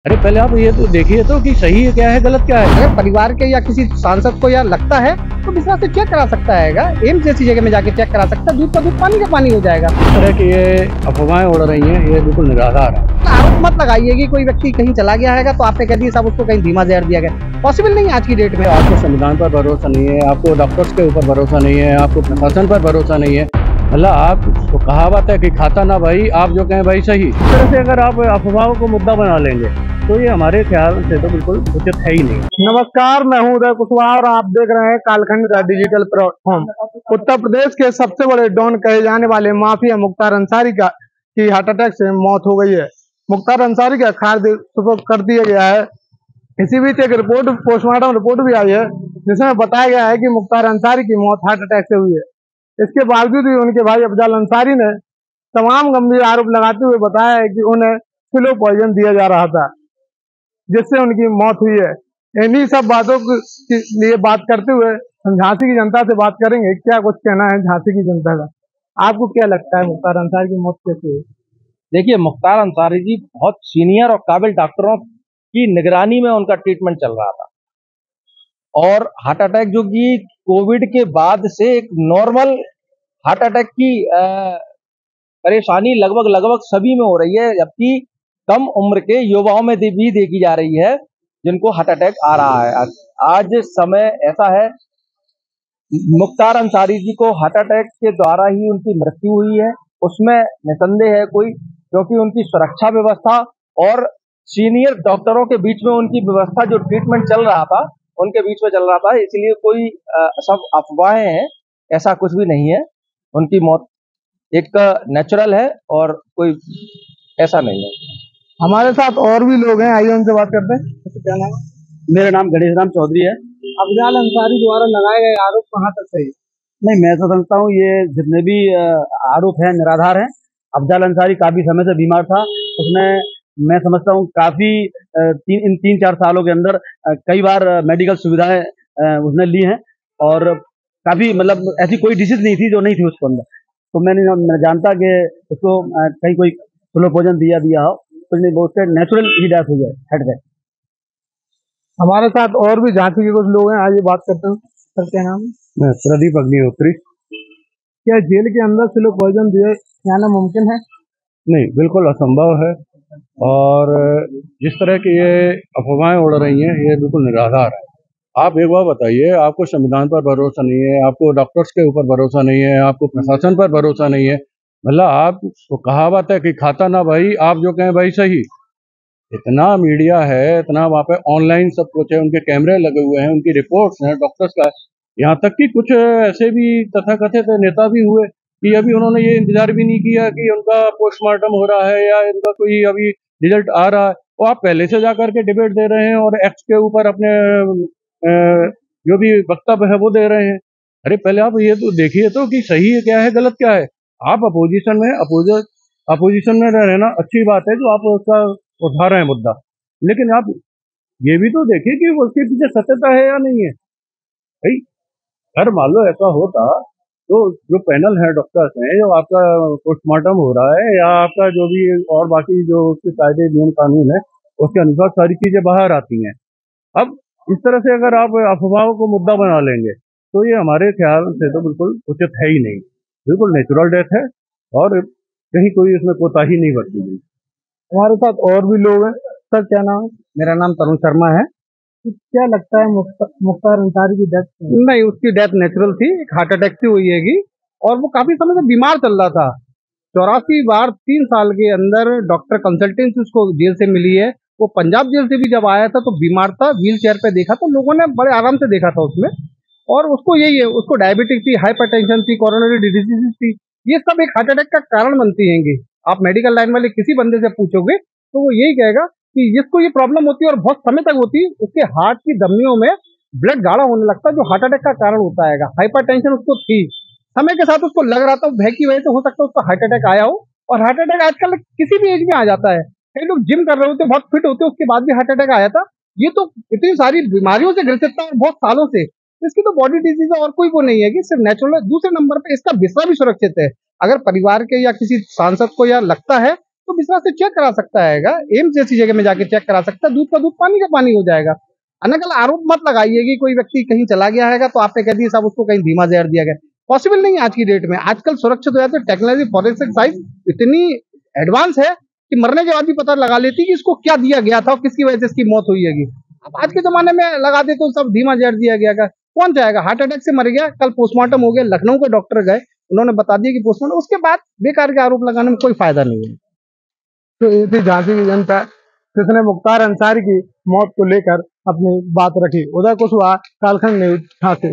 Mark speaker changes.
Speaker 1: अरे पहले आप ये तो देखिए तो कि सही है क्या है गलत क्या है।
Speaker 2: अगर परिवार के या किसी सांसद को या लगता है तो विश्वास से चेक करा सकता है। एम्स जैसी जगह में जाके चेक करा सकता है, दूध का दूध पानी का पानी हो जाएगा।
Speaker 1: इस तरह की ये अफवाहें उड़ रही हैं, ये बिल्कुल निराधार है।
Speaker 2: आरोप मत लगाइए कि कोई व्यक्ति कहीं चला गया है तो आपने कह दिया साहब उसको कहीं धीमा जहर दिया गया। पॉसिबल नहीं है आज की डेट में।
Speaker 1: आपको संविधान पर भरोसा नहीं है, आपको डॉक्टर्स के ऊपर भरोसा नहीं है, आपको प्रशासन पर भरोसा नहीं है। मतलब आप तो कहावत है कि खाता ना भाई, आप जो कहें भाई सही। इस तरह से अगर आप अफवाहों को मुद्दा बना लेंगे तो ये हमारे ख्याल से तो बिल्कुल उचित है ही नहीं।
Speaker 3: नमस्कार, मैं हूं उदय कुशवाहा और आप देख रहे हैं कालखंड का डिजिटल प्लेटफॉर्म। उत्तर प्रदेश के सबसे बड़े डॉन कहे जाने वाले माफिया मुख्तार अंसारी की हार्ट अटैक से मौत हो गई है। मुख्तार अंसारी का खाद्य सुपुर्द कर दिया गया है। इसी बीच एक रिपोर्ट, पोस्टमार्टम रिपोर्ट भी आई है जिसमें बताया गया है कि मुख्तार अंसारी की मौत हार्ट अटैक से हुई है। इसके बावजूद भी उनके भाई अफजल अंसारी ने तमाम गंभीर आरोप लगाते हुए बताया है कि उन्हें स्लो पॉइजन दिया जा रहा था जिससे उनकी मौत हुई है। इन्हीं सब बातों के लिए बात करते हुए हम झांसी की जनता से बात करेंगे, क्या कुछ कहना है झांसी की जनता का। आपको क्या लगता है मुख्तार अंसारी की मौत कैसे हुई?
Speaker 4: देखिए, मुख्तार अंसारी जी बहुत सीनियर और काबिल डॉक्टरों की निगरानी में उनका ट्रीटमेंट चल रहा था और हार्ट अटैक जो कि कोविड के बाद से एक नॉर्मल हार्ट अटैक की परेशानी लगभग सभी में हो रही है, जबकि कम उम्र के युवाओं में भी देखी जा रही है जिनको हार्ट अटैक आ रहा है। आज समय ऐसा है, मुख्तार अंसारी जी को हार्ट अटैक के द्वारा ही उनकी मृत्यु हुई है, उसमें निसंदेह है कोई, क्योंकि उनकी सुरक्षा व्यवस्था और सीनियर डॉक्टरों के बीच में उनकी व्यवस्था जो ट्रीटमेंट चल रहा था उनके बीच में चल रहा था, इसलिए कोई सब अफवाहें हैं, ऐसा कुछ भी नहीं है। उनकी मौत एक नेचुरल है और कोई ऐसा नहीं है।
Speaker 3: हमारे साथ और भी लोग हैं, आइए उनसे बात करते हैं। क्या नाम है?
Speaker 5: मेरा नाम गणेश राम चौधरी है।
Speaker 3: अफजल अंसारी द्वारा लगाए गए आरोप कहाँ तक सही?
Speaker 5: नहीं, मैं तो समझता हूँ ये जितने भी आरोप हैं निराधार हैं। अफजल अंसारी काफी समय से बीमार था, उसने मैं समझता हूँ काफी इन 3-4 सालों के अंदर कई बार मेडिकल सुविधाएं उसने ली हैं और काफी मतलब ऐसी कोई डिसीज नहीं थी जो नहीं थी उसके अंदर। तो मैं जानता कि उसको कहीं कोई स्लो पॉइजन दिया हो, कुछ नहीं, वो उससे नेचुरल ही डेथ हुई है, हेड अटैक।
Speaker 3: हमारे साथ और भी झांसी के कुछ लोग हैं, आइए बात करते हैं। सर क्या नाम है?
Speaker 1: मैं प्रदीप अग्निहोत्री।
Speaker 3: क्या जेल के अंदर स्लो पॉइजन दिए जाना मुमकिन है?
Speaker 1: नहीं, बिल्कुल असंभव है। और जिस तरह की ये अफवाहें उड़ रही हैं ये बिल्कुल निराधार है। आप एक बार बताइए, आपको संविधान पर भरोसा नहीं है, आपको डॉक्टर्स के ऊपर भरोसा नहीं है, आपको प्रशासन पर भरोसा नहीं है। मतलब आप तो कहावत है कि खाता ना भाई, आप जो कहें भाई सही। इतना मीडिया है, इतना वहाँ पे ऑनलाइन सब कुछ है, उनके कैमरे लगे हुए हैं, उनकी रिपोर्ट्स हैं डॉक्टर्स का। यहाँ तक कि कुछ ऐसे भी तथाकथित नेता भी हुए कि अभी उन्होंने ये इंतजार भी नहीं किया कि उनका पोस्टमार्टम हो रहा है या इनका कोई अभी रिजल्ट आ रहा है, वो आप पहले से जा करके डिबेट दे रहे हैं और एक्स के ऊपर अपने जो भी वक्तव्य है वो दे रहे हैं। अरे पहले आप ये तो देखिए तो कि सही है क्या है गलत क्या है। आप अपोजिशन में रहना अच्छी बात है जो आप उसका उठा रहे हैं मुद्दा, लेकिन आप ये भी तो देखिए कि उसके पीछे सत्यता है या नहीं है। भाई अगर मान लो ऐसा होता तो जो पैनल है डॉक्टर्स हैं, जो आपका पोस्टमार्टम हो रहा है या आपका जो भी और बाकी जो उसके कायदे नियम कानून है उसके अनुसार सारी चीजें बाहर आती हैं। अब इस तरह से अगर आप अफवाहों को मुद्दा बना लेंगे तो ये हमारे ख्याल से तो बिल्कुल उचित है ही नहीं। बिल्कुल नेचुरल डेथ है और कहीं कोई इसमें कोताही नहीं बरती गई।
Speaker 3: हमारे साथ और भी लोग हैं। सर क्या नाम है?
Speaker 2: मेरा नाम तरुण शर्मा है।
Speaker 3: क्या लगता है मुख्तार अंसारी की डेथ?
Speaker 2: नहीं, उसकी डेथ नेचुरल थी, एक हार्ट अटैक से हुई हैगी और वो काफी समय से बीमार चल रहा था। 84 बार 3 साल के अंदर डॉक्टर कंसल्टेंसी उसको जेल से मिली है। वो पंजाब जेल से भी जब आया था तो बीमार था, व्हील चेयर पे देखा तो लोगों ने बड़े आराम से देखा था उसमें। और उसको यही है, उसको डायबिटिक थी, हाइपरटेंशन थी, कोरोनरी डिजीज थी। ये सब एक हार्ट अटैक का कारण बनती हैंगी। आप मेडिकल लाइन वाले किसी बंदे से पूछोगे तो वो यही कहेगा कि जिसको ये प्रॉब्लम होती है और बहुत समय तक होती है, उसके हार्ट की धमनियों में ब्लड गाढ़ा होने लगता है जो हार्ट अटैक का कारण होता है। हाइपरटेंशन उसको थी, समय के साथ उसको लग रहा था भय की वजह से हो सकता है उसको हार्ट अटैक आया हो। और हार्ट अटैक आजकल किसी भी एज में आ जाता है। कई लोग जिम कर रहे होते, बहुत फिट होते, उसके बाद भी हार्ट अटैक आया था। ये तो इतनी सारी बीमारियों से ग्रसित था और बहुत सालों से। इसकी तो बॉडी डिजीज और कोई वो नहीं है कि सिर्फ नेचुरल है। दूसरे नंबर पे इसका बिस्तर भी सुरक्षित है। अगर परिवार के या किसी सांसद को या लगता है तो विश्वास से चेक करा सकता है, एम्स जैसी जगह में जाके चेक करा सकता है, दूध का दूध पानी का पानी हो जाएगा। अनकल आरोप मत लगाइए कि कोई व्यक्ति कहीं चला गया है तो आपने कह दिया साहब उसको कहीं धीमा जहर दिया गया। पॉसिबल नहीं है आज की डेट में। आजकल सुरक्षित हो जाते, टेक्नोलॉजी फॉरेंसिक साइंस इतनी एडवांस है कि मरने के बाद भी पता लगा लेती कि इसको क्या दिया गया था और किसकी वजह से इसकी मौत हुई है। अब आज के जमाने में लगा देते तो सब धीमा जहर दिया गया, कौन चाहेगा? हार्ट अटैक से मर गया, कल पोस्टमार्टम हो गया, लखनऊ के डॉक्टर गए, उन्होंने बता दिया कि पोस्टमार्टम, उसके बाद बेकार के आरोप लगाने में कोई फायदा नहीं है।
Speaker 3: तो ये थी झांसी की जनता जिसने मुख्तार अंसारी की मौत को लेकर अपनी बात रखी। उदय कुशवाहा, कालखंड न्यूज, झांसी।